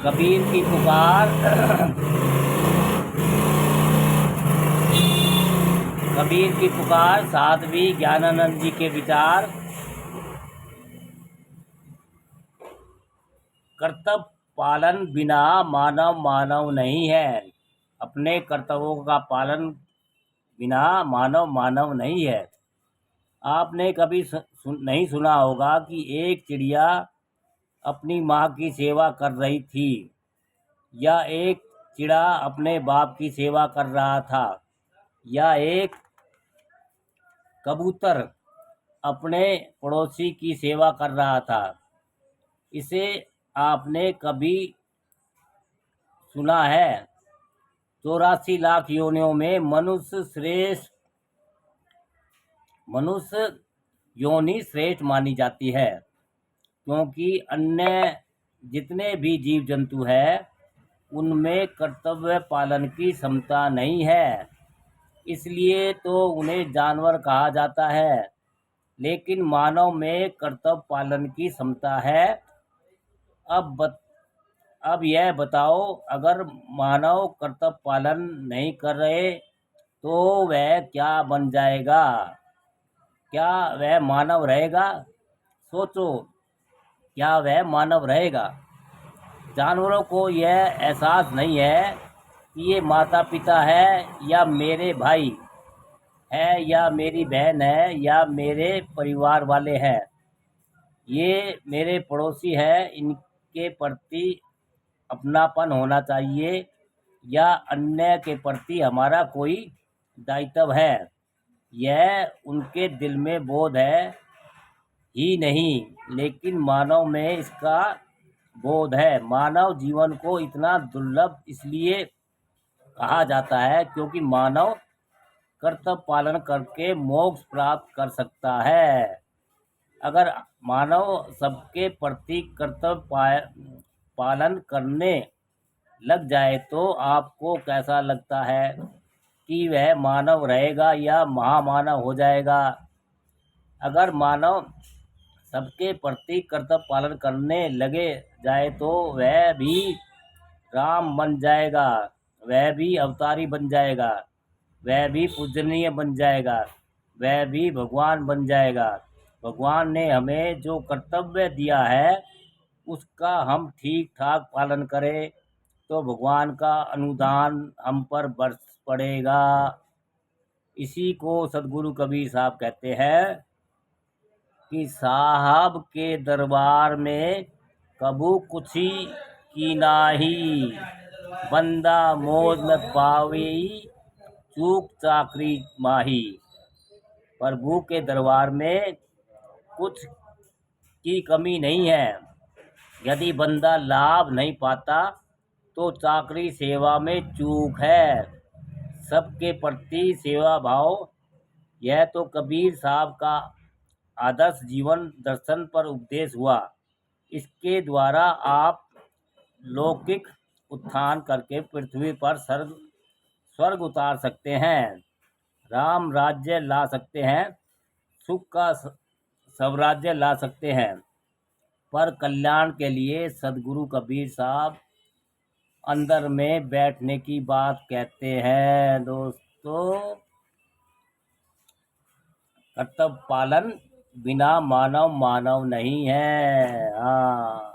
कबीर की पुकार कबीर की पुकार, साध्वी ज्ञानानंद जी के विचार। कर्तव्य पालन बिना मानव मानव नहीं है। अपने कर्तव्यों का पालन बिना मानव मानव नहीं है। आपने कभी नहीं सुना होगा कि एक चिड़िया अपनी माँ की सेवा कर रही थी, या एक चिड़ा अपने बाप की सेवा कर रहा था, या एक कबूतर अपने पड़ोसी की सेवा कर रहा था। इसे आपने कभी सुना है? 84 लाख योनियों में मनुष्य योनि श्रेष्ठ मानी जाती है, क्योंकि अन्य जितने भी जीव जंतु हैं उनमें कर्तव्य पालन की क्षमता नहीं है, इसलिए तो उन्हें जानवर कहा जाता है। लेकिन मानव में कर्तव्य पालन की क्षमता है। अब यह बताओ, अगर मानव कर्तव्य पालन नहीं कर रहे तो वह क्या बन जाएगा? क्या वह मानव रहेगा? सोचो, क्या वह मानव रहेगा? जानवरों को यह एहसास नहीं है कि ये माता पिता है, या मेरे भाई है, या मेरी बहन है, या मेरे परिवार वाले हैं, ये मेरे पड़ोसी हैं, इनके प्रति अपनापन होना चाहिए, या अन्य के प्रति हमारा कोई दायित्व है। यह उनके दिल में बोध है ही नहीं, लेकिन मानव में इसका बोध है। मानव जीवन को इतना दुर्लभ इसलिए कहा जाता है क्योंकि मानव कर्तव्य पालन करके मोक्ष प्राप्त कर सकता है। अगर मानव सबके प्रति कर्तव्य पालन करने लग जाए तो आपको कैसा लगता है कि वह मानव रहेगा या महामानव हो जाएगा? अगर मानव सबके प्रति कर्तव्य पालन करने लगे जाए तो वह भी राम बन जाएगा, वह भी अवतारी बन जाएगा, वह भी पूजनीय बन जाएगा, वह भी भगवान बन जाएगा। भगवान ने हमें जो कर्तव्य दिया है उसका हम ठीक ठाक पालन करें तो भगवान का अनुदान हम पर बरस पड़ेगा। इसी को सदगुरु कबीर साहब कहते हैं कि साहब के दरबार में कबू कुछी की नाही, बंदा मोज न पावे चूक चाकरी माही। प्रभु के दरबार में कुछ की कमी नहीं है। यदि बंदा लाभ नहीं पाता तो चाकरी सेवा में चूक है। सबके प्रति सेवा भाव, यह तो कबीर साहब का आदर्श जीवन दर्शन पर उपदेश हुआ। इसके द्वारा आप लौकिक उत्थान करके पृथ्वी पर स्वर्ग उतार सकते हैं, राम राज्य ला सकते हैं, सुख का स्वराज्य ला सकते हैं। पर कल्याण के लिए सदगुरु कबीर साहब अंदर में बैठने की बात कहते हैं। दोस्तों, कर्तव्य पालन बिना मानव मानव नहीं है। हाँ।